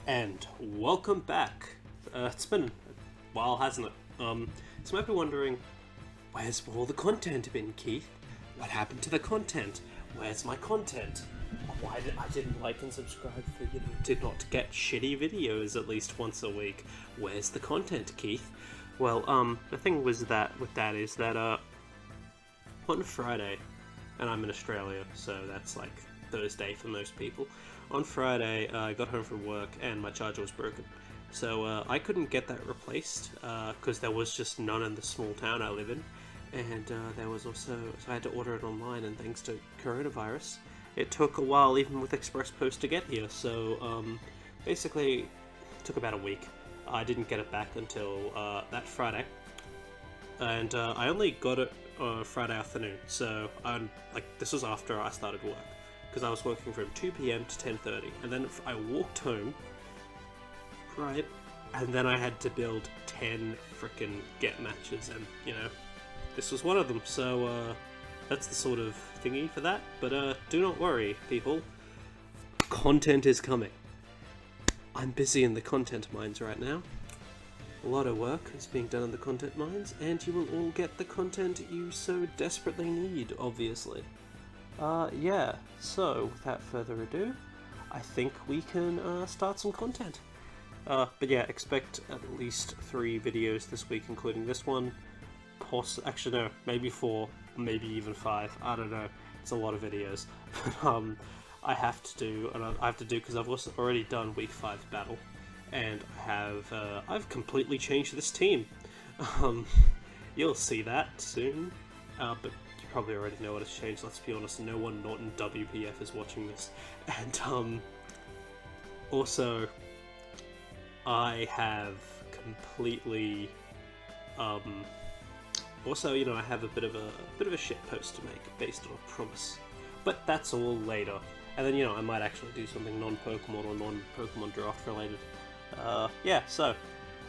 And welcome back. It's been a while, hasn't it? So you might be wondering, where's all the content been, Keith? What happened to the content? Where's my content? Why did I didn't like and subscribe for did not get shitty videos at least once a week? Where's the content, Keith? Well, the thing was that with that is that on Friday, and I'm in Australia, so that's like Thursday for most people. On Friday, I got home from work and my charger was broken. So I couldn't get that replaced because there was just none in the small town I live in. And there was also, so I had to order it online, and thanks to coronavirus, it took a while even with Express Post to get here. So basically, it took about a week. I didn't get it back until that Friday. And I only got it Friday afternoon, so this was after I started work, because I was working from 2 p.m. to 10:30, and then I walked home, right, and then I had to build 10 frickin' get matches, and this was one of them. So that's the sort of thingy for that. But do not worry, people. Content is coming. I'm busy in the content mines right now. A lot of work is being done in the content mines, and you will all get the content you so desperately need, obviously. Yeah, so without further ado, I think we can start some content. But yeah, expect at least 3 videos this week, including this one. Actually no, maybe 4, maybe even 5, I don't know. It's a lot of videos. But I have to do, because I've also already done week 5 battle. And I've completely changed this team. You'll see that soon. But you probably already know what has changed. Let's be honest, no one not in WPF is watching this. And also, I have completely. Also, I have a bit of a shit post to make based on a promise. But that's all later. And then I might actually do something non-Pokemon or non-Pokemon draft related. Yeah, so,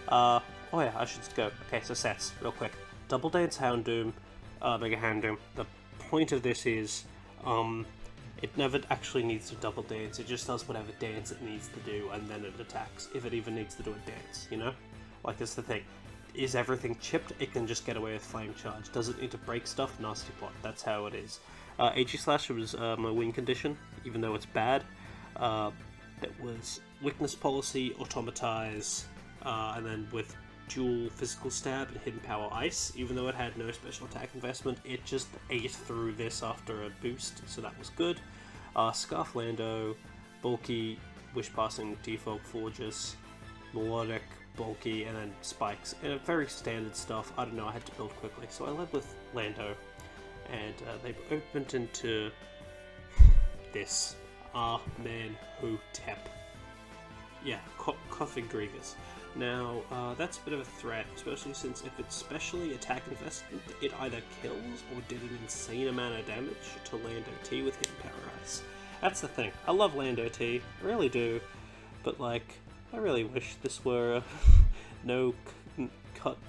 oh yeah, I should go. Okay, so sets, real quick. Double Dance Houndoom, Mega Houndoom. The point of this is, it never actually needs to double dance, it just does whatever dance it needs to do, and then it attacks, if it even needs to do a dance, Like, that's the thing. Is everything chipped? It can just get away with Flame Charge. Does it need to break stuff? Nasty Plot. That's how it is. AG Slash was my win condition, even though it's bad. That was Weakness Policy, Automatize, and then with Dual Physical Stab and Hidden Power Ice, even though it had no special attack investment, it just ate through this after a boost, so that was good. Scarf Lando, Bulky, Wish Passing, Defog Forges, Melodic, Bulky, and then Spikes. And very standard stuff. I don't know, I had to build quickly, so I led with Lando, and they opened into this. Man Who Tep. Yeah, Coughing Grievous. Now, that's a bit of a threat, especially since if it's specially attack investment, it either kills or did an insane amount of damage to Lando T with Hidden Power Ice. That's the thing. I love Lando T, I really do, but I really wish this were a no cut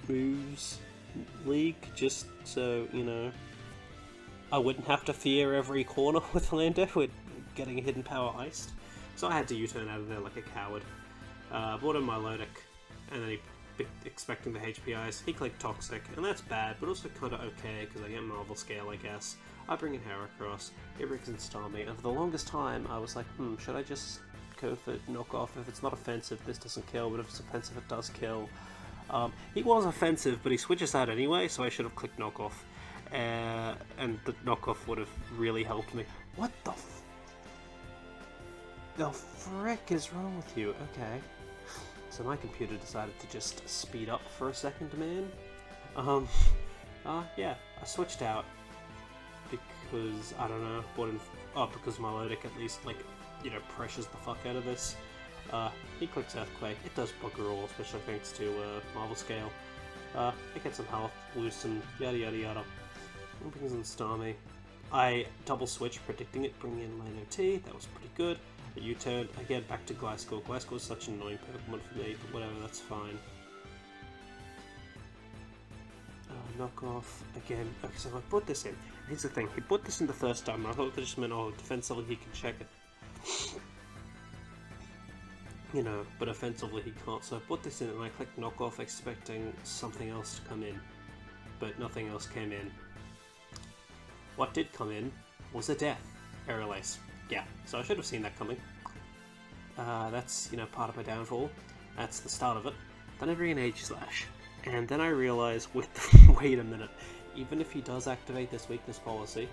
moves league, just so, I wouldn't have to fear every corner with Lando with getting a Hidden Power iced. So I had to U-turn out of there like a coward. Bought him Melodic, and then expecting the HPIs, he clicked Toxic, and that's bad, but also kinda okay, because I get Marvel Scale, I guess. I bring in Heracross, he brings in Starmie, and for the longest time I was like, should I just go for knockoff? If it's not offensive, this doesn't kill, but if it's offensive, it does kill. He was offensive, but he switches out anyway, so I should have clicked knockoff. And the knockoff would have really helped me. What the frick is wrong with you? Okay. So my computer decided to just speed up for a second, man. Yeah, I switched out because, I don't know, because Melodic at least, pressures the fuck out of this. He clicks Earthquake, it does bugger all, especially thanks to Marvel Scale. It gets some health, loosen, yada yada yada. It brings in Starmie. I double switch, predicting it, bringing in Lando T, that was pretty good. A U-turn, again back to Gliscor. Gliscor is such an annoying Pokemon for me, but whatever, that's fine. Knockoff, again. Okay, so I put this in. Here's the thing, he put this in the first time, and I thought that just meant, defensively he can check it. you know, but offensively he can't. So I put this in and I clicked knock off expecting something else to come in, but nothing else came in. What did come in was a death. Aerial Ace. Yeah, so I should have seen that coming. That's, you know, part of my downfall. That's the start of it. Then I bring an Age Slash, and then I realise, wait a minute, even if he does activate this weakness policy,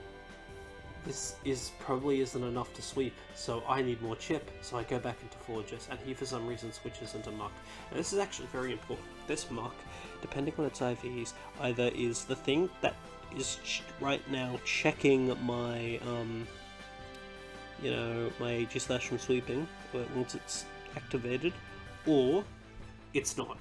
this probably isn't enough to sweep, so I need more chip, so I go back into Forges, and he for some reason switches into Muck. And this is actually very important. This Muck, depending on its IVs, either is the thing that is right now checking my, you know, my Age Slash from sweeping, once it's activated, or it's not.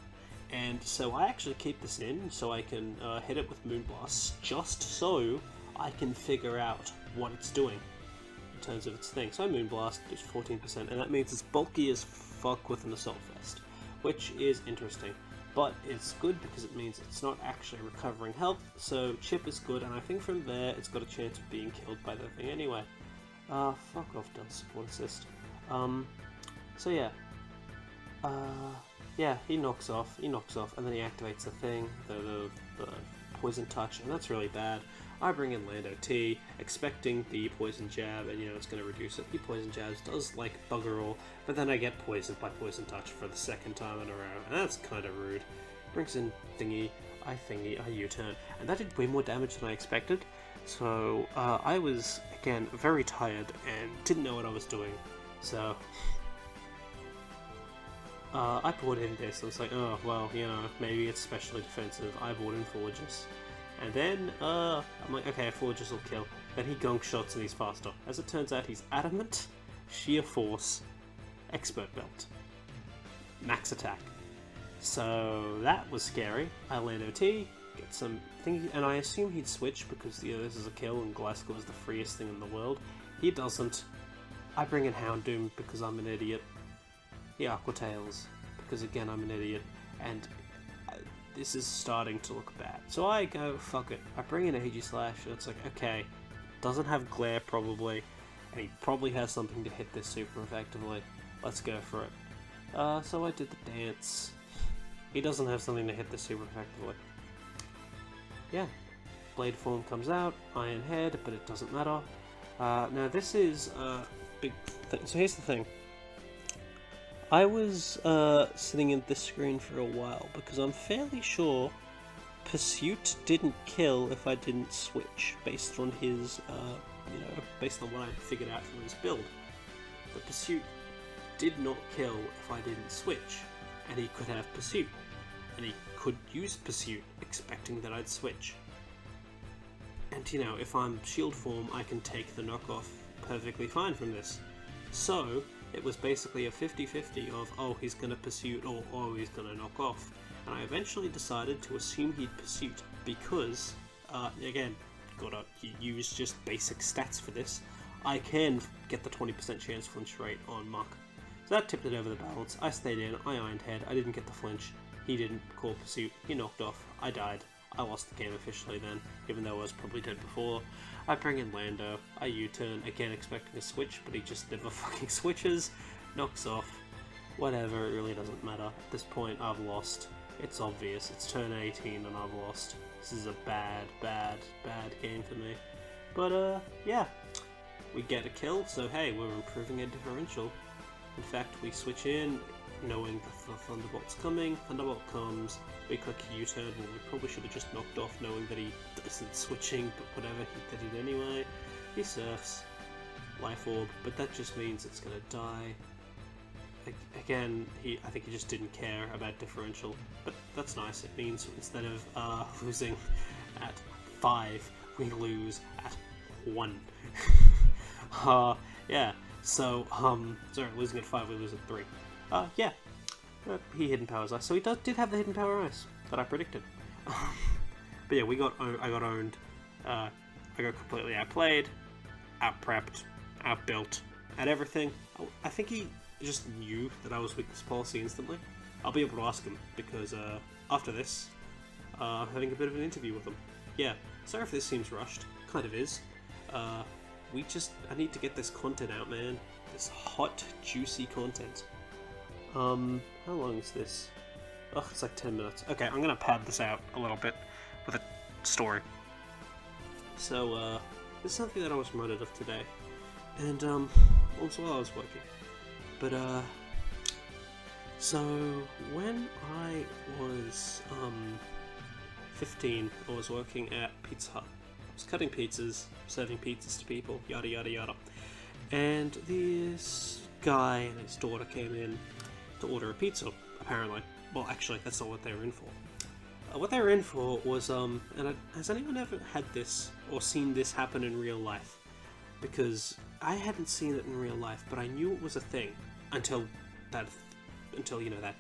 And so I actually keep this in, so I can hit it with Moonblast, just so I can figure out what it's doing in terms of its thing. So Moonblast is 14%, and that means it's bulky as fuck with an Assault Vest, which is interesting. But it's good because it means it's not actually recovering health, so chip is good, and I think from there it's got a chance of being killed by the thing anyway. Fuck off, does support assist. So yeah. Yeah, he knocks off, and then he activates the thing, the Poison Touch, and that's really bad. I bring in Lando T, expecting the Poison Jab, and you know, it's going to reduce it. He Poison Jabs does like bugger all, but then I get poisoned by Poison Touch for the second time in a row, and that's kind of rude. Brings in Thingy, I U-turn, and that did way more damage than I expected, so I was, again, very tired and didn't know what I was doing, so I bought in this. I was like, oh, well, you know, maybe it's specially defensive. I bought in Forges. And then, I'm like, okay, Forges will kill. Then he gunk shots and he's faster. As it turns out, he's Adamant, Sheer Force, Expert Belt, Max Attack. So that was scary. I land OT, get some thing, and I assume he'd switch because, you know, this is a kill and Glasgow is the freest thing in the world. He doesn't. I bring in Houndoom because I'm an idiot. He Aqua Tails, because again I'm an idiot, and this is starting to look bad. So I go, fuck it, I bring in Age Slash, and it's like, okay, doesn't have Glare probably, and he probably has something to hit this super effectively, let's go for it. So I did the dance. He doesn't have something to hit this super effectively. Yeah, Blade Form comes out, Iron Head, but it doesn't matter. Now this is a big thing, so here's the thing. I was sitting at this screen for a while because I'm fairly sure Pursuit didn't kill if I didn't switch, based on his, you know, based on what I figured out from his build. But Pursuit did not kill if I didn't switch, and he could have Pursuit, and he could use Pursuit expecting that I'd switch. And you know, if I'm shield form, I can take the knockoff perfectly fine from this. So it was basically a 50-50 of, oh, he's going to Pursuit, or oh, he's going to knock off. And I eventually decided to assume he'd Pursuit because, again, gotta use just basic stats for this. I can get the 20% chance flinch rate on Muck. So that tipped it over the balance. I stayed in, I Ironed Head, I didn't get the flinch. He didn't call Pursuit, he knocked off, I died. I lost the game officially then, even though I was probably dead before. I bring in Lando, I U-turn, again expecting a switch, but he just never fucking switches, knocks off, whatever, it really doesn't matter. At this point, I've lost. It's obvious, it's turn 18 and I've lost. This is a bad game for me. But, yeah, we get a kill, so hey, we're improving our differential. In fact, we switch in, knowing the Thunderbolt's coming, Thunderbolt comes, we click U-turn, well, we probably should have just knocked off knowing that he isn't switching, but whatever, he did it anyway. He surfs, Life Orb, but that just means it's gonna die. Again, I think he just didn't care about differential, but that's nice, it means instead of losing at 5, we lose at 1. Yeah, so, sorry, losing at 5, we lose at 3. Yeah. He Hidden Powers Ice. So he did have the Hidden Power Ice that I predicted. But yeah, I got owned. I got completely outplayed, outprepped, outbuilt, at everything. I think he just knew that I was weakness policy instantly. I'll be able to ask him because after this, I'm having a bit of an interview with him. Yeah, sorry if this seems rushed. Kind of is. I need to get this content out, man. This hot, juicy content. How long is this? Oh, it's like 10 minutes. Okay, I'm gonna pad this out a little bit with a story. So, this is something that I was reminded of today. And, also while I was working. But, so, when I was, 15, I was working at Pizza Hut. I was cutting pizzas, serving pizzas to people, yada yada yada. And this guy and his daughter came in to order a pizza, apparently. Well, actually, that's not what they were in for. What they were in for was, has anyone ever had this, or seen this happen in real life? Because I hadn't seen it in real life, but I knew it was a thing until that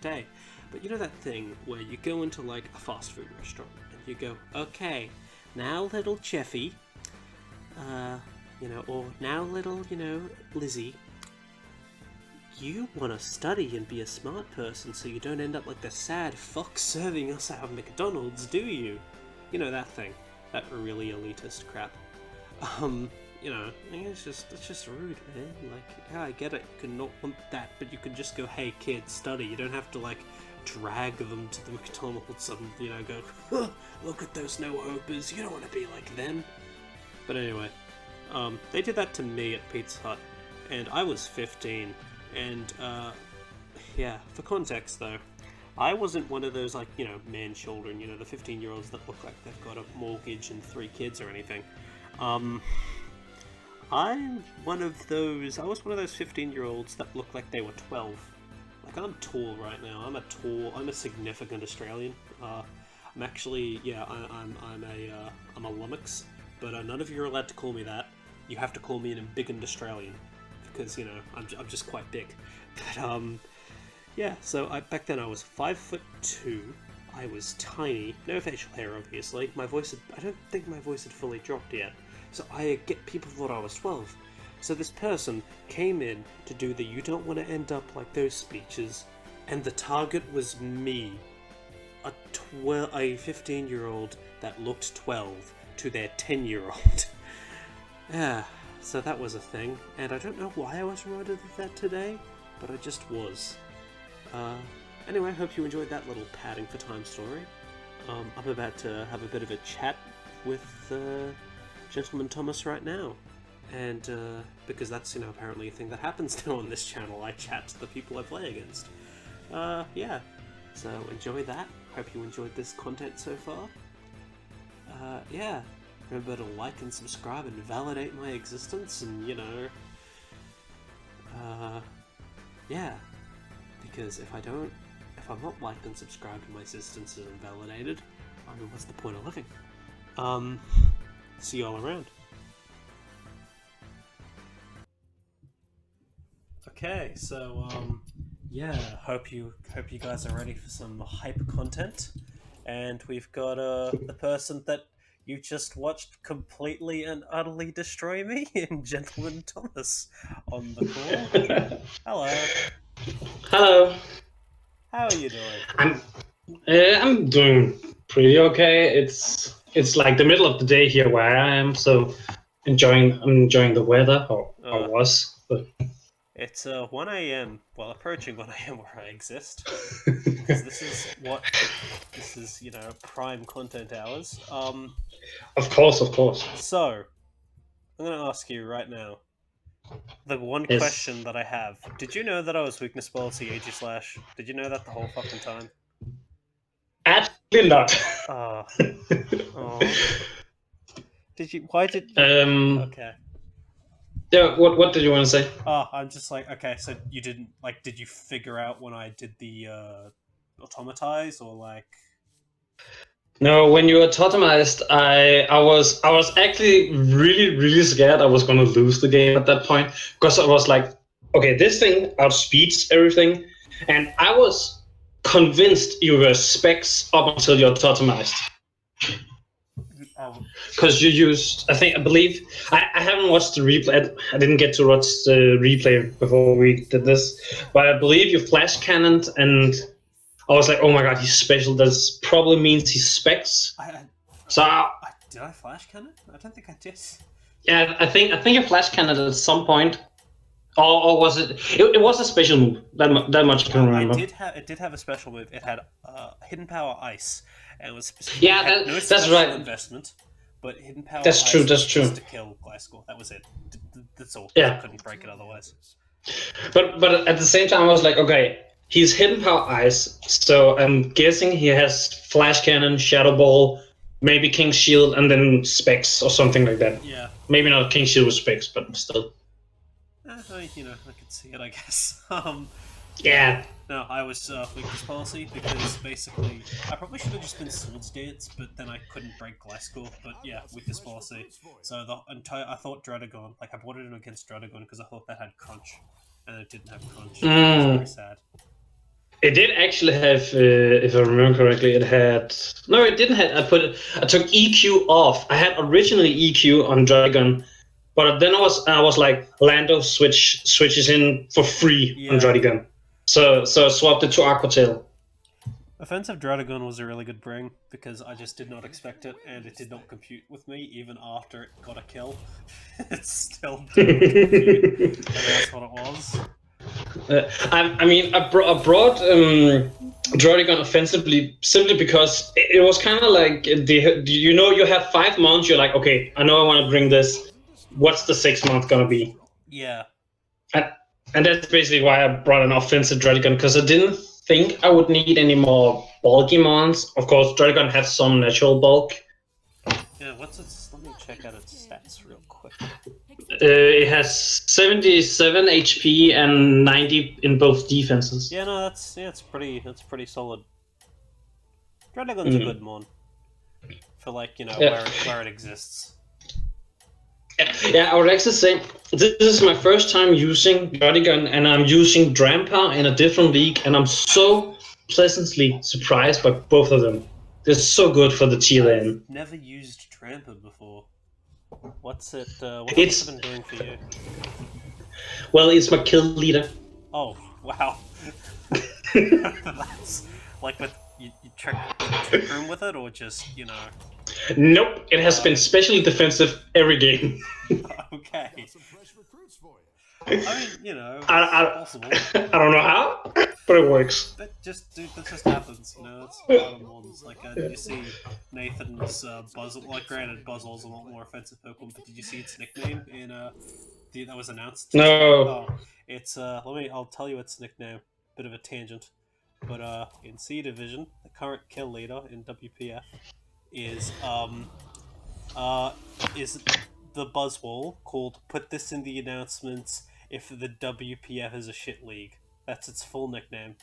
day. But you know that thing where you go into, like, a fast food restaurant, and you go, okay, now little Cheffy, or now little, Lizzie, you want to study and be a smart person so you don't end up like the sad fuck serving us out of McDonald's, do you? You know that thing. That really elitist crap. It's just rude, man. Like, yeah, I get it, you could not want that, but you could just go, hey kid, study. You don't have to, like, drag them to the McDonald's and, go, huh, look at those no-hopers, you don't want to be like them. But anyway, they did that to me at Pizza Hut, and I was 15. And, for context, though, I wasn't one of those, like, man children, the 15-year-olds that look like they've got a mortgage and 3 kids or anything. I was one of those 15-year-olds that looked like they were 12. Like, I'm tall right now. I'm a significant Australian. I'm actually, I'm a lummox, but none of you are allowed to call me that. You have to call me an embiggened Australian. Because, I'm just quite big. But, so back then I was 5'2", I was tiny, no facial hair obviously, I don't think my voice had fully dropped yet, so people thought I was 12. So this person came in to do the you don't want to end up like those speeches, and the target was me, a 15-year-old that looked 12 to their 10-year-old. Yeah. So that was a thing, and I don't know why I was reminded of that today, but I just was. Anyway, I hope you enjoyed that little padding for time story. I'm about to have a bit of a chat with Gentleman Thomas right now, and because that's apparently a thing that happens now on this channel. I chat to the people I play against. So enjoy that. Hope you enjoyed this content so far. Remember to like and subscribe and validate my existence, and because if I'm not liked and subscribed and my existence isn't validated, I mean, what's the point of living? See you all around. Okay, so hope you guys are ready for some hype content, and we've got the person that you just watched completely and utterly destroy me in Gentleman Thomas on the call. Hello. Hello. How are you doing? I'm doing pretty okay. It's like the middle of the day here where I am, so I'm enjoying the weather, or I was. But it's 1 a.m. Well, approaching 1 a.m. where I exist. Because this is prime content hours. Of course. So, I'm gonna ask you right now. The one Yes. question that I have: did you know that I was weakness policy AG/? Did you know that the whole fucking time? Absolutely not. Did you? Why did? Okay. Yeah. What did you want to say? I'm just like, okay. So you didn't like? Did you figure out when I did the automatize, or like? No, when you were totemized, I was actually really scared I was gonna lose the game at that point, because I was like, okay, this thing outspeeds everything, and I was convinced you were specs up until you're totemized. Because you used, I believe, I haven't watched the replay. I didn't get to watch the replay before we did this, but I believe you flash cannoned, and I was like, oh my god, he's special. That probably means he specs. Did I flash cannon? I don't think I did. Yeah, I think I flash cannon at some point. Or was it? It was a special move. That much I can remember. It did have a special move. It had hidden power ice, and it was specific. Yeah, It had no that's special right. investment, but hidden power That's true. ice That's was true. just to kill Gliscor. That was it. That's all. Because Yeah. it couldn't break it otherwise. But at the same time, I was like, okay, he's hidden power ice, so I'm guessing he has flash cannon, shadow ball, maybe King's Shield, and then specs or something like that. Yeah. Maybe not King's Shield with specs, but still. I could see it, I guess. Yeah. No, I was weakness policy because basically I probably should have just been Swords Dance, but then I couldn't break Gliscor. But yeah, weakness policy. So I thought Dradagon, like I brought it in against Dradagon because I thought that had crunch, and it didn't have crunch. It was very sad. It did actually have, if I remember correctly, it had. No, it didn't have. I took EQ off. I had originally EQ on Dragon, but then I was like Lando switches in for free on Dragon. So I swapped it to Aquatail. Offensive Dradagon was a really good bring because I just did not expect it, and it did not compute with me even after it got a kill. It still didn't compute, and that's what it was. I brought Droidegon offensively simply because it was kind of like you have 5 months. You're like, okay, I know I want to bring this. What's the 6th month gonna be? Yeah. And that's basically why I brought an offensive Droidegon, because I didn't think I would need any more bulky mons. Of course, Droidegon has some natural bulk. Yeah, let me check out its stats real quick. It has 77 HP and 90 in both defenses. Yeah, no, that's pretty solid. Droidegon's a good mon for where it exists. Yeah, I would actually say this is my first time using Droidegon, and I'm using Drampa in a different league, and I'm so pleasantly surprised by both of them. They're so good for the tier they're in. Never used Trampa before. What's it been doing for you? Well, it's my kill leader. Oh, wow. That's like you trick room with it, or just Nope, it has been specially defensive every game. Okay. I mean, possible. I don't know how, but it works. That just happens, It's part of ones. Like, did you see Nathan's Buzzle? Like, granted, Buzzle's a lot more offensive Pokemon, but did you see its nickname in that was announced? No. Oh, it's I'll tell you its nickname. Bit of a tangent, but in C Division, the current kill leader in WPF is the Buzzwole, called "Put this in the announcements if the WPF is a shit league." That's its full nickname.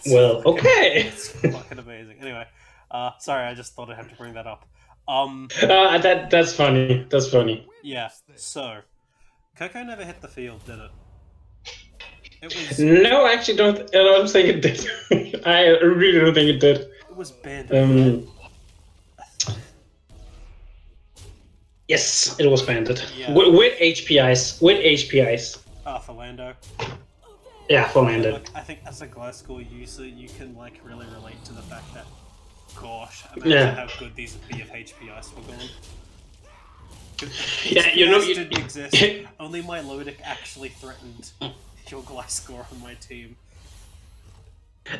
Okay. It's fucking amazing. Anyway, sorry, I just thought I had to bring that up. That's funny. That's funny. Yeah. So, Coco never hit the field, did it? No, I actually don't think it did. I really don't think it did. It was banded. Yes, it was banded. Yeah. With HPIs. For Lando. Yeah, for Lando. Look, I think as a Gliscor user, you can really relate to the fact that, gosh, imagine how good these would be if HPIs were gone. HPIs didn't exist. Only my Lodic actually threatened your Gliscor on my team.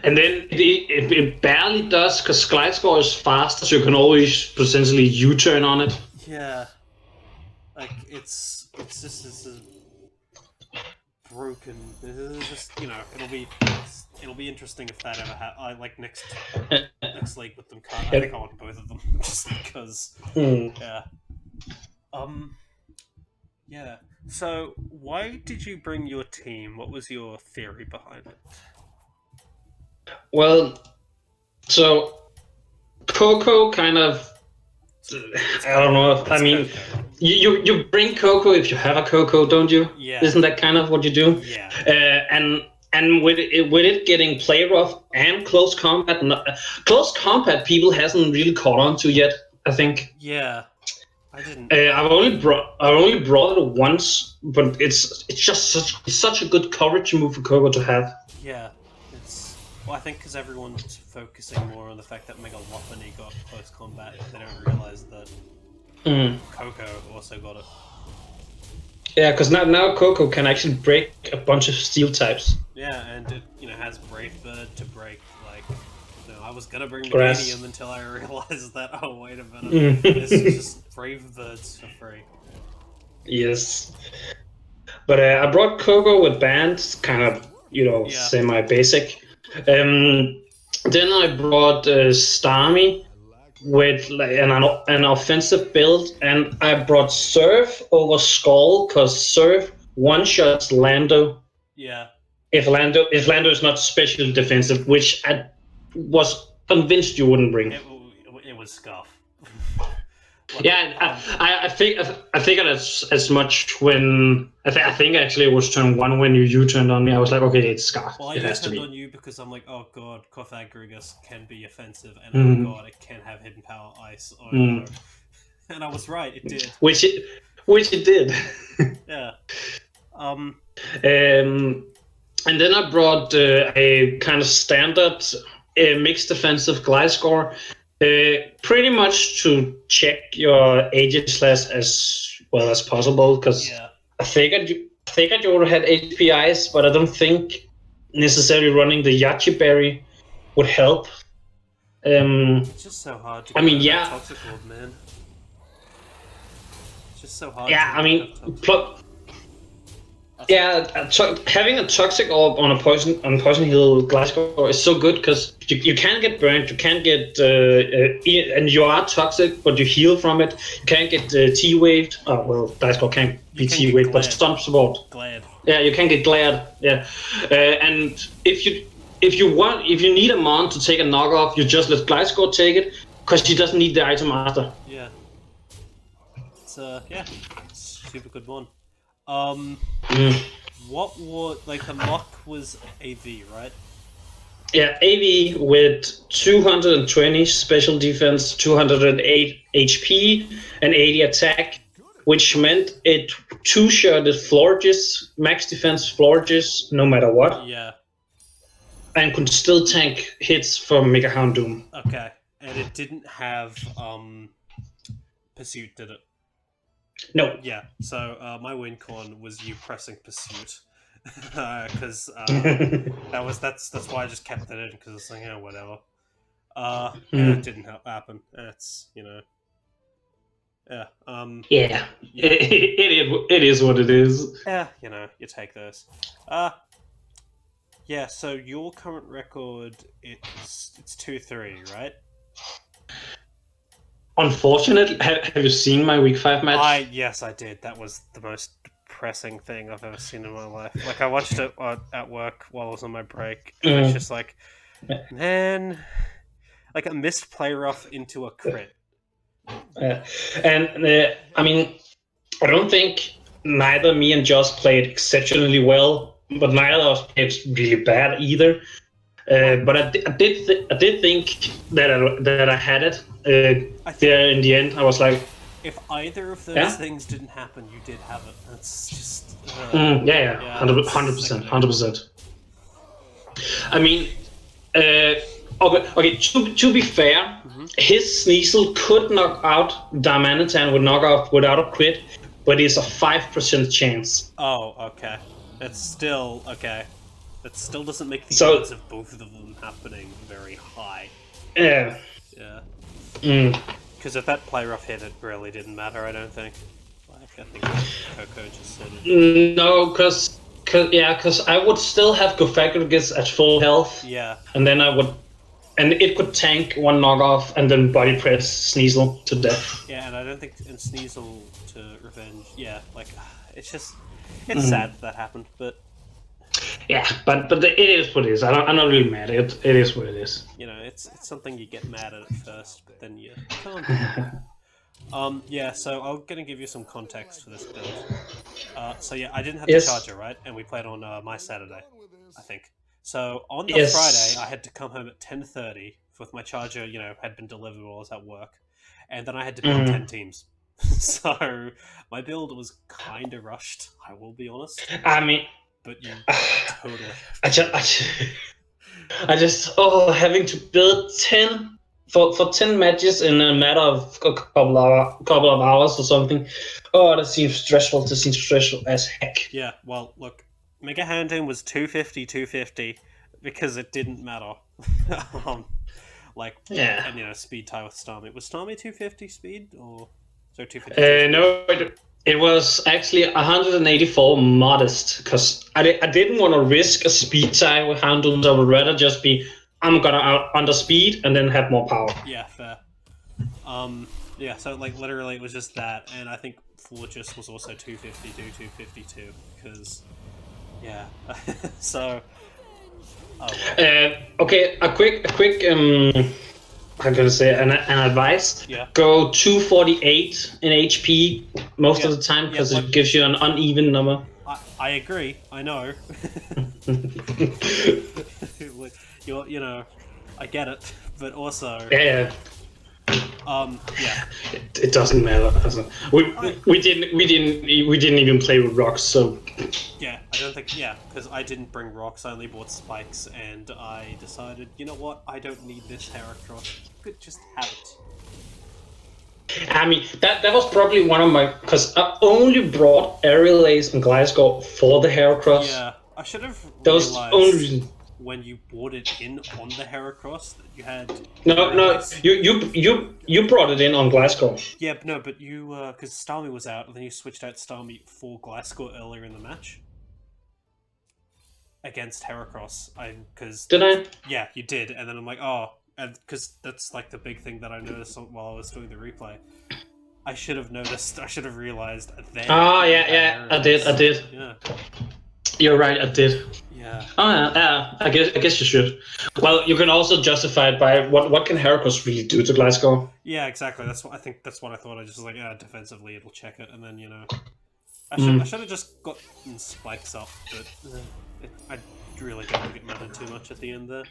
And then it barely does, because Gliscor is faster, so you can always potentially U-turn on it. Yeah. Like, it's just this is broken. It's just, it'll be interesting if that ever happens. Like, next league with them. I think I want both of them, just because. Yeah. Yeah. So, why did you bring your team? What was your theory behind it? Well, so Coco kind of. I don't know. I mean, you bring Coco if you have a Coco, don't you? Yeah. Isn't that kind of what you do? Yeah. And with it getting play rough and close combat, people hasn't really caught on to yet, I think. Yeah. I didn't. I've only brought it once, but it's just such a good coverage move for Coco to have. Yeah. Well, I think because everyone's focusing more on the fact that Mega Lopunny got close combat, they don't realize that Coco also got it. Yeah, because now Coco can actually break a bunch of steel types. Yeah, and it has Brave Bird to break like. I was gonna bring Grass. Meganium until I realized that. Oh wait a minute, it's Mm. just Brave Birds for free. Yes. But I brought Coco with bands, kind of, Yeah. semi-basic. Then I brought Starmie with like an offensive build, and I brought Surf over Skull because Surf one-shots Lando Yeah. if Lando is not specially defensive, which I was convinced you wouldn't bring. It was Scuff. Like, Yeah, I think I figured as much when I think actually it was turn one when you U-turned on me. I was like, okay, it's Scar. well, I It has to turned be. on you because I'm like, oh god, Cofagrigus can be offensive, and oh Mm, god, it can have hidden power ice. Oh no, mm. and I was right, it did. Which it did. Yeah. Um, and then I brought a kind of standard mixed defensive glide score, pretty much to check your Aegis as well as possible. Because Yeah. I figured you would have had HPIs, but I don't think necessarily running the Yachi berry would help. It's just so hard to I get mean, out of that yeah, toxic orb, man. It's just so hard to yeah. I not have mean, toxic orb. pl- Yeah, having a toxic orb on a poison heal Glasgow is so good because you can't get burnt, you can't get and you are toxic, but you heal from it. You can't get T waved. Oh well, Glasgow can't You be can T get waved, but glad. stomp support. Glad. Yeah, you can get glad. Yeah, and if you need a mon to take a knockoff, you just let Glasgow take it because she doesn't need the item after. Yeah. It's super good one. Mm. What was like the mock was AV, right? Yeah, AV with 220 special defense, 208 HP, and 80 attack, which meant it two-shotted Florges, max defense Florges, no matter what, Yeah. and could still tank hits from Mega Hound Doom. Okay. And it didn't have pursuit, did it? No. Yeah. So my win con was you pressing pursuit. Because that's why I just kept it in because it's like whatever. And it didn't happen. That's yeah. Yeah, Yeah. it is what it is. Yeah. You take those. Yeah. So your current record, it's 2-3, right? Unfortunately, have you seen my week 5 match? Yes, I did. That was the most depressing thing I've ever seen in my life. Like I watched it at work while I was on my break, and it's just like, man, like a missed play rough into a crit. And I mean, I don't think neither me and Josh played exceptionally well, but neither of us played really bad either. But I did think that I had it there in the end. I was like, if either of those yeah, things didn't happen, you did have it. That's just yeah, yeah, 100%, 100%. I mean, okay. To be fair, his Sneasel could knock out Darmanitan with knockoff without a crit, but it's a 5% chance. Oh, okay. That's still okay. That still doesn't make the So odds of both of them happening very high. yeah. Yeah. Mm. Because if that play rough hit, it really didn't matter. I don't think. Like I think Coco just said it. No, because I would still have Gofagrigus at full health. Yeah. And then it could tank one knockoff and then body press Sneasel to death. Yeah, and I don't think in Sneasel to revenge. Yeah, like it's just sad that happened, but Yeah, but it is what it is. I'm not really mad. It is what it is. it's something you get mad at first, but then you can't. Yeah. So I'm gonna give you some context for this build. So yeah, I didn't have the charger, right? And we played on my Saturday, I think. So on the Friday, I had to come home at 10:30 with my charger. Had been delivered while I was at work, and then I had to build 10 teams. So my build was kind of rushed. I will be honest. I mean, but you totally. I just having to build 10 for 10 matches in a matter of a couple of hours or something. Oh, that seems stressful. That seems stressful as heck. Yeah, well, look, Mega Houndoom was 250, 250 because it didn't matter. um, Yeah. and speed tie with Starmie. Was Starmie 250 speed or so 252 speed? No, it was actually 184 modest because I didn't want to risk a speed tie with Houndoom. I would rather just be I'm gonna out under speed and then have more power. Yeah, fair. Yeah, so like literally it was just that, and I think Fortress was also 252, 252 because yeah. So oh well. Okay, a quick I'm gonna say an advice. Yeah. Go 248 in HP most Yeah. of the time Yeah, because like it gives you an uneven number. I agree. I know. I get it, but also Yeah, yeah. it doesn't matter. We didn't even play with rocks, so Yeah, I don't think. Yeah, because I didn't bring rocks. I only bought spikes, and I decided, you know what? I don't need this Heracross. You could just have it. I mean that was probably one of my because I only brought Aerial Ace and Glasgow for the Heracross. Yeah, I should have That was the only realized reason. when you bought it in on the Heracross that you had. No, you brought it in on Glasgow. Yeah, but no, but you because Starmie was out, and then you switched out Starmie for Glasgow earlier in the match against Heracross. Because Did I? yeah, you did, and then I'm like, oh, and because that's like the big thing that I noticed while I was doing the replay. I should have noticed. I should have realized then. Oh yeah, I did. Yeah. You're right, I did. Yeah. Oh yeah. I guess you should. Well, you can also justify it by what can Heracross really do to Glasgow? Yeah, exactly. That's what I think. That's what I thought. I just was like, yeah, defensively it'll check it, and then I should have just gotten spikes up, but I really don't think it mattered too much at the end there.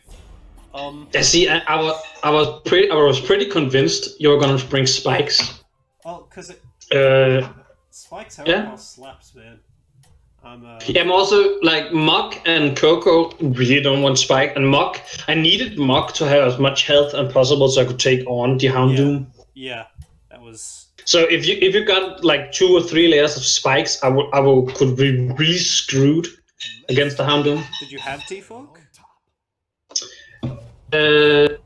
See, I was pretty convinced you were gonna bring spikes. Well, because spikes Yeah. slaps, man. Yeah, I'm also like Muk and Coco really don't want Spike, and Muk I needed Muk to have as much health as possible so I could take on the Houndoom. Yeah, that was. So if you got like 2 or 3 layers of spikes, could be really screwed against the Houndoom. Did you have T-Fork? Did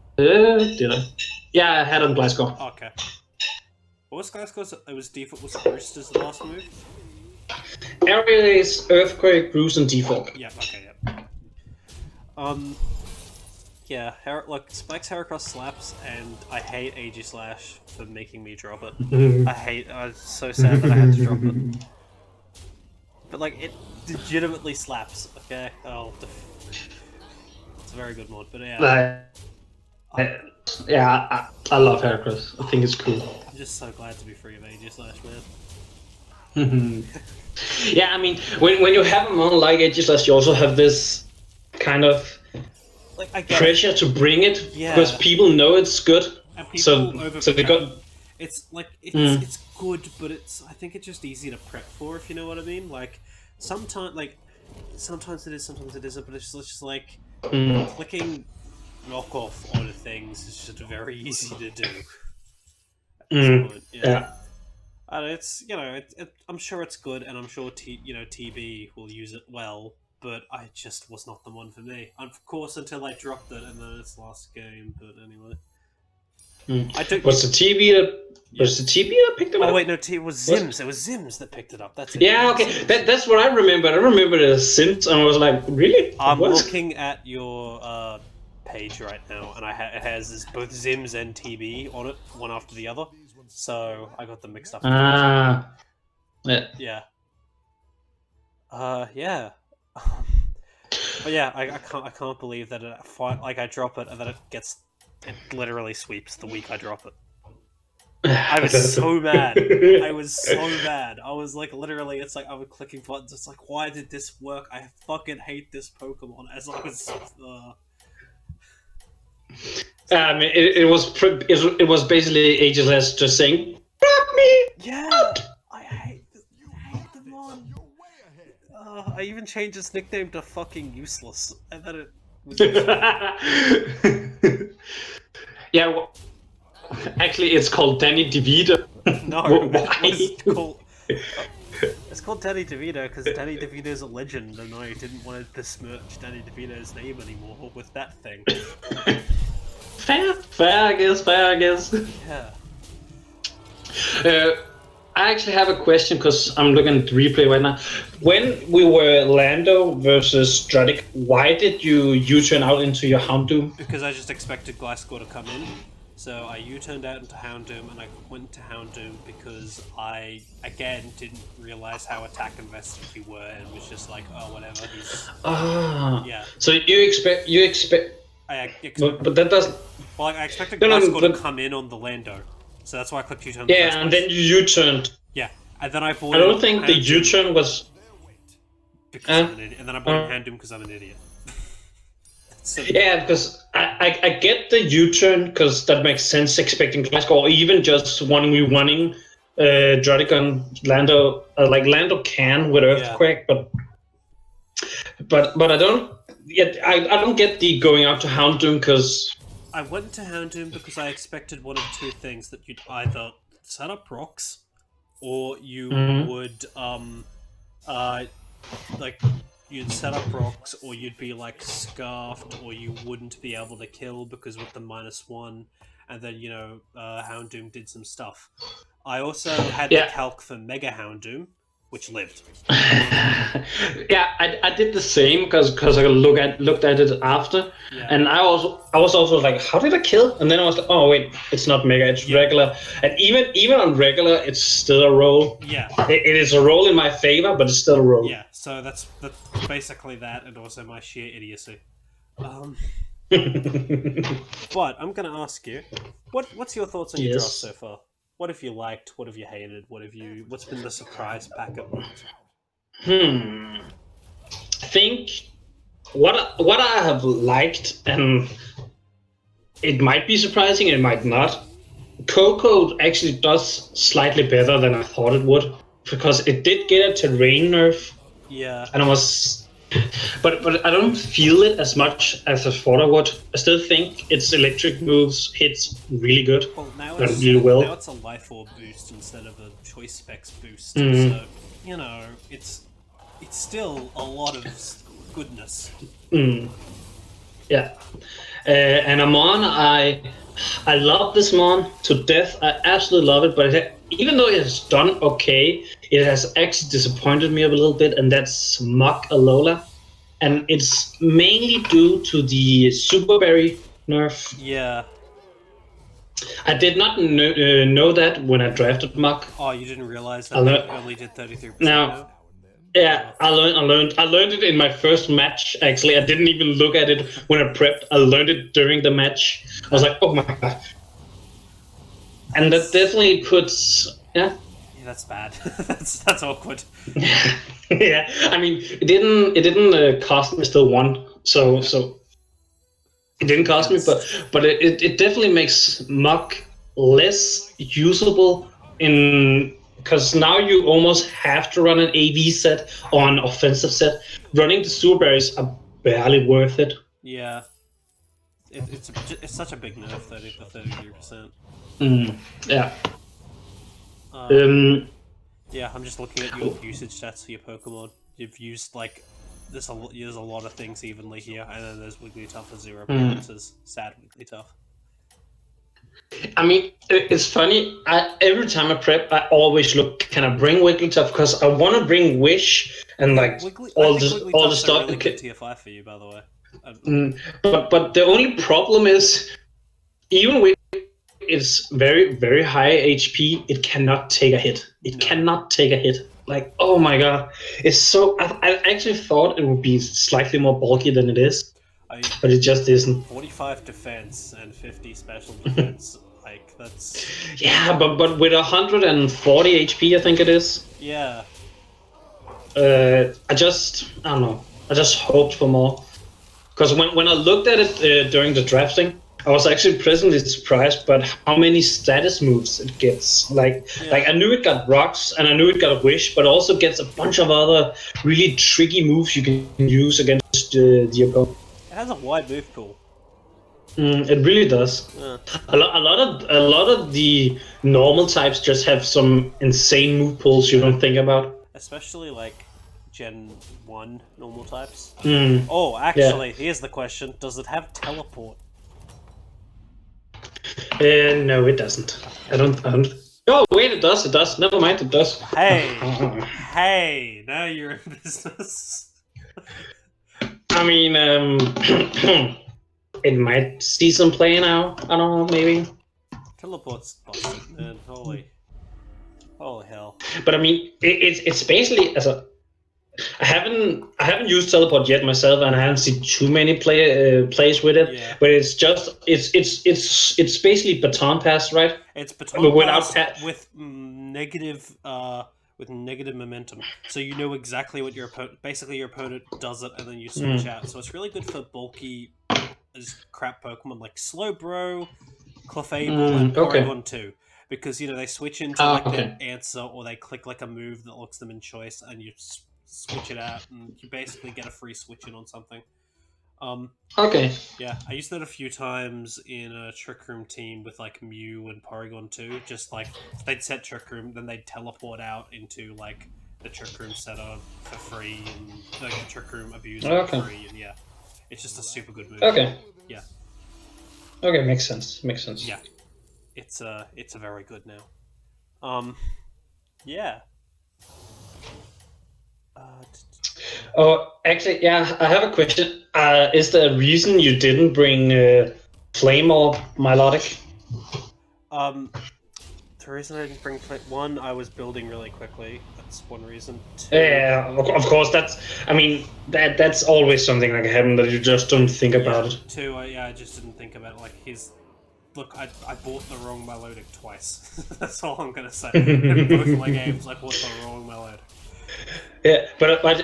I? Yeah, I had on Glasgow. Okay. What was Glasgow's? It was default. Was Roost as the last move? Aerial Ace, Earthquake, Bruce, and Default. Yeah. Okay. Yeah. Yeah. Look, Spike's Heracross slaps, and I hate Aegislash for making me drop it. I was so sad that I had to drop it. But like, it legitimately slaps. Okay. It's a very good mod, but yeah. I love Heracross. I think it's cool. I'm just so glad to be free of Aegislash, man. Yeah, I mean, when you have a mon like Aegislash, you also have this kind of pressure to bring it because people know it's good. And people so they got. It's like it's good, but I think it's just easy to prep for, if you know what I mean. Like sometimes it is, sometimes it isn't, but it's just like clicking knockoff on things is just very easy to do. At this point. Yeah. It's I'm sure it's good, and I'm sure TB will use it well, but I just was not the one for me. Of course, until I dropped it, and then it's last game. But anyway, Was the TB that picked it up? Oh wait, no, it was Zims. It was Zims that picked it up. That's it. Yeah, okay, that's what I remember. I remember it as Zims, and I was like, really? I'm looking at your page right now, and it has both Zims and TB on it, one after the other. So I got them mixed up. Yeah. Yeah. Yeah. But yeah, I can't believe that I drop it and then it literally sweeps the week I drop it. I was so mad. I was so mad. I was like, literally, it's like I was clicking buttons. It's like, why did this work? I fucking hate this Pokemon. As I was. I mean, it was basically Aegislash just saying, "Drop me!" Yeah, I hate the mon. I even changed his nickname to fucking useless, and then it was. Yeah, well, actually, it's called Danny DeVito. No, Why? it's called Danny DeVito because Danny DeVito's a legend, and I didn't want to besmirch Danny DeVito's name anymore with that thing. Fair, I guess. Yeah. I actually have a question because I'm looking at the replay right now. When we were Lando versus Stradic, why did you U-turn out into your Houndoom? Because I just expected Gliscor to come in. So I U-turned out into Houndoom, and I went to Houndoom because I, again, didn't realise how attack invested you were, and was just like, oh, whatever, he's... Yeah. So you expect... But that doesn't... Well, I expected Gliscor to come in on the Lando. So that's why I clicked U-turn. Yeah, and then you U-turned. Yeah, and then I bought. I don't think the U-turn was. Because I'm an idiot, and then I bought Houndoom because I'm an idiot. So, yeah, because I get the U-turn because that makes sense. Expecting Glasgow, or even just running Dragon Lando, like Lando can with Earthquake, but I don't. Yet I don't get the going out to Houndoom because. I went to Houndoom because I expected one of two things: that you'd either set up rocks, or you would like you'd set up rocks, or you'd be like scarfed, or you wouldn't be able to kill because with the -1, and then Houndoom did some stuff. I also had the calc for Mega Houndoom, which lived. Yeah, I did the same because I looked at it after, and I was also like, how did I kill? And then I was like, oh wait, it's not Mega, it's regular. And even on regular, it's still a roll. Yeah, it is a roll in my favor, but it's still a roll. Yeah, so that's basically that, and also my sheer idiocy. But I'm gonna ask you, what's your thoughts on your draft so far? What have you liked? What have you hated? What's been the surprise packet? I think what I have liked, and it might be surprising, it might not. Coco actually does slightly better than I thought it would, because it did get a terrain nerf. Yeah. And I was. But I don't feel it as much as I thought I would. I still think its electric moves hits really good. Well, now it's a life orb boost instead of a choice specs boost. So it's still a lot of goodness. Yeah. And Amon, I love this Mon to death. I absolutely love it. But even though it has done okay, it has actually disappointed me a little bit, and that's Mach Alola. And it's mainly due to the Super Berry nerf. Yeah. I did not know that when I drafted Mach. Oh, you didn't realize that it only did 33%? Now, yeah, I learned it in my first match, actually. I didn't even look at it when I prepped. I learned it during the match. I was like, oh my god. And that definitely puts... Yeah, that's bad. that's awkward. Yeah, I mean, it didn't cost me still one, so it didn't cost me, but it definitely makes Mach less usable because now you almost have to run an AV set or an offensive set. Running the super berries are barely worth it. Yeah, it's such a big nerf, 33%. Yeah. Yeah, I'm just looking at your usage stats for your Pokemon. You've used there's a lot of things evenly here, and then there's Wigglytuff for 0 appearances. Sad Wigglytuff. I mean, it's funny. Every time I prep, I always look, can I bring Wigglytuff? Because I want to bring Wish and all the stuff. Really good TFI for you, by the way. But the only problem is, even with it's very, very high HP, it cannot take a hit. It cannot take a hit. Like, oh my god. It's so... I actually thought it would be slightly more bulky than it is. But it just isn't. 45 defense and 50 special defense. That's... Yeah, but with 140 HP, I think it is. Yeah. I don't know. I just hoped for more. Because when I looked at it during the drafting, I was actually pleasantly surprised by how many status moves it gets. Like I knew it got rocks and I knew it got a wish, but also gets a bunch of other really tricky moves you can use against the opponent. It has a wide move pool. It really does. A lot of the normal types just have some insane move pools you don't think about. Especially like Gen 1 normal types. Mm, Oh, yeah. actually, here's the question. Does it have teleport? No, it doesn't. I don't. Oh, wait, it does. It does. Never mind, it does. Hey, now you're in business. I mean, it might see some play now. I don't know, maybe. Teleport's busted, man. Holy hell. But I mean, it's basically as a. I haven't used teleport yet myself, and I haven't seen too many plays with it. Yeah. But it's basically baton pass, right? It's I mean, baton without pass with negative momentum. So you know exactly what your opponent does it, and then you switch out. So it's really good for bulky as crap Pokemon like Slowbro, Clefable, and Okay. Porygon 2. Because they switch into like Okay. their answer, or they click like a move that looks them in choice, and you switch it out, and you basically get a free switch in on something. Okay. Yeah, I used that a few times in a Trick Room team with like Mew and Porygon 2. Just like they'd set Trick Room, then they'd teleport out into like the Trick Room setup for free, and like the Trick Room abuser for free, and yeah, it's just a super good move. Okay. Yeah. Okay, makes sense. Makes sense. Yeah, it's a very good now. Yeah. Oh, actually, yeah, I have a question. Is there a reason you didn't bring Flame or Milotic? The reason I didn't bring one, I was building really quickly. That's one reason. Two, Yeah, of course. That's always something like happen that you just don't think about it. Two, I just didn't think about it. Like look, I bought the wrong Milotic twice. That's all I'm gonna say. In both my games, I bought the wrong Milotic. Yeah, but I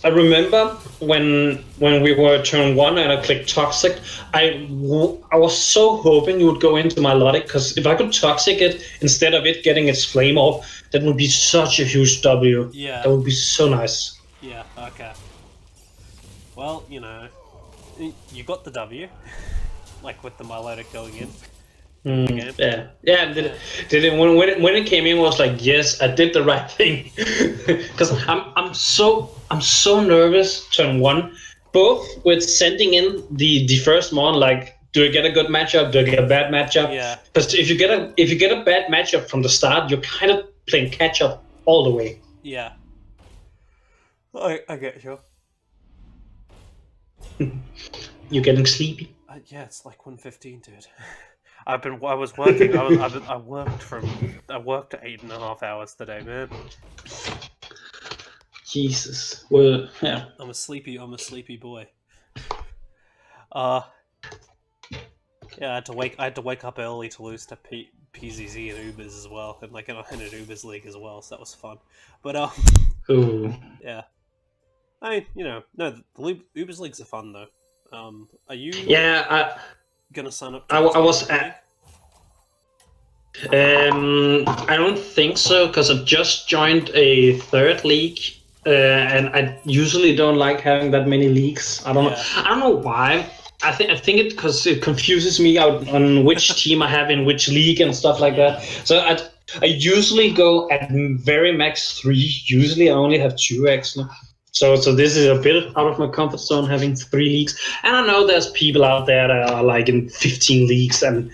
remember when we were turn 1 and I clicked Toxic, I was so hoping you would go into Milotic, because if I could Toxic it instead of it getting its flame off, that would be such a huge W. Yeah. That would be so nice. Yeah, okay. Well, you got the W, like with the Milotic going in. Yeah. Did it when it came in was like, yes, I did the right thing, because I'm so nervous turn 1, both with sending in the first mon, like, do I get a good matchup, do I get a bad matchup? Yeah. Because if you get a bad matchup from the start, you're kind of playing catch up all the way. Yeah. I get you. You're getting sleepy. Yeah, it's like 1:15, dude. I was working. I worked 8.5 hours today, man. Jesus. Well, yeah. I'm a sleepy boy. Yeah, I had to wake up early to lose to PZZ and Ubers as well, and like in an Ubers league as well, so that was fun. But Ooh. yeah. I mean, no, the Ubers leagues are fun though. Are you? Yeah, gonna sign up? I was. I don't think so, because I just joined a third league, and I usually don't like having that many leagues. I don't know why. I think it because it confuses me out on which team I have in which league and stuff like that. So I usually go at very max 3. Usually I only have 2 actually. So this is a bit out of my comfort zone, having 3 leagues. And I know there's people out there that are like in 15 leagues, and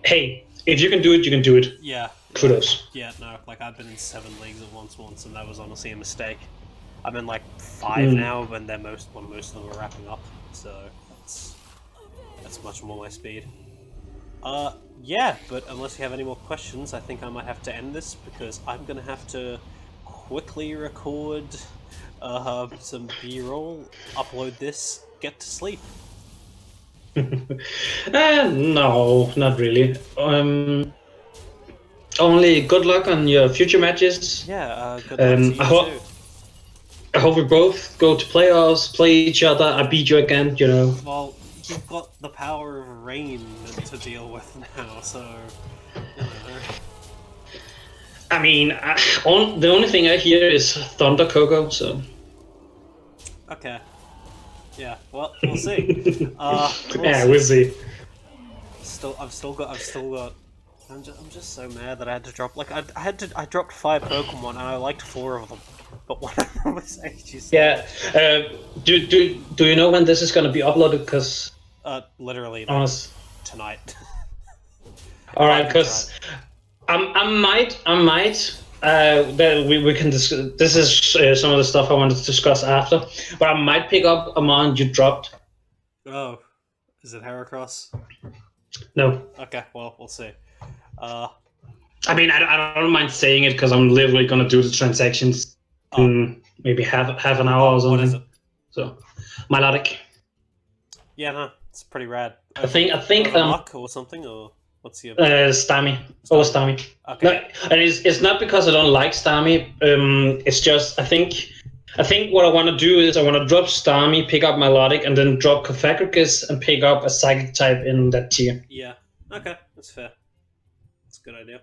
hey, if you can do it, you can do it. Yeah. Kudos. Yeah, no, like I've been in 7 leagues at once, and that was honestly a mistake. I'm in like 5 now, and most of them are wrapping up, so that's much more my speed. Yeah, but unless you have any more questions, I think I might have to end this, because I'm gonna have to quickly record some B-roll, upload this, get to sleep. No, not really. Only good luck on your future matches. Yeah, good luck to you too. I hope we both go to playoffs, play each other. I beat you again, Well, you've got the power of rain to deal with now, so. I mean, the only thing I hear is Thunder Coco, so. Okay. Yeah, well, we'll see. We'll Yeah, see. we'll see. I've still got. I'm just so mad that I had to drop. Like, I dropped 5 Pokemon and I liked 4 of them, but one of them was ages. Yeah. Do you know when this is gonna be uploaded? Because Literally I like was tonight. all If I right. can try it. Because I might. That we can discuss. This is some of the stuff I wanted to discuss after. But I might pick up a mon you dropped. Oh, is it Heracross? No, Okay, well, we'll see. Uh, I mean I don't mind saying it because I'm literally gonna do the transactions oh, in maybe half an hour or what is it? something. So, melodic. Yeah, no, it's pretty rad. I think Over Muck or something, or what's your Stami. Oh, Starmie? Stami. Okay, No, yeah. and it's not because I don't like Stami. It's just I think what I want to do is I want to drop Stami, pick up Melodic, and then drop Cofagrigus and pick up a Psychic type in that tier. Yeah. Okay, that's fair. That's a good idea.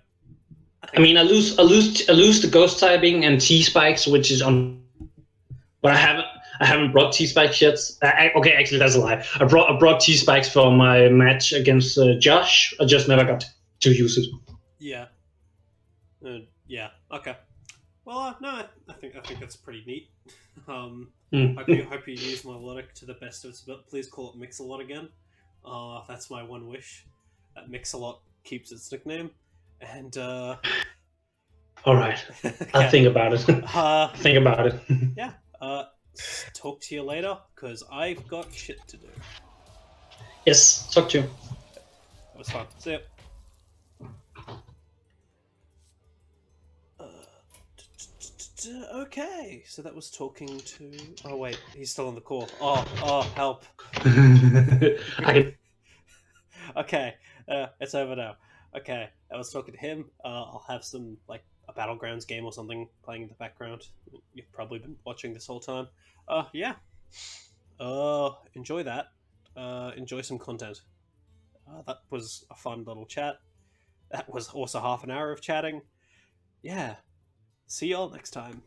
I I think. mean, I lose the Ghost typing and T spikes, which is on. But I haven't brought T spikes yet. Okay, actually that's a lie. I brought T spikes for my match against Josh. I just never got to use it. Yeah. Yeah. Okay. Well, no, I think that's pretty neat. Um, Mm. hope you use Melodic to the best of its ability. Please call it Mix-a-Lot again. That's my one wish. That Mix-a-Lot keeps its nickname. And All right, I'll okay. think about it. Uh, Think about it. yeah. Talk to you later because I've got shit to do. Yes, talk to you. That was fun. See ya. Okay, so that was talking to. Oh wait, he's still on the call. Oh, help. I can. Okay, it's over now. Okay, I was talking to him. I'll have some like a battlegrounds game or something playing in the background. You've probably been watching this whole time. Yeah. Enjoy that. Enjoy some content. That was a fun little chat. That was also half an hour of chatting. Yeah. See y'all next time.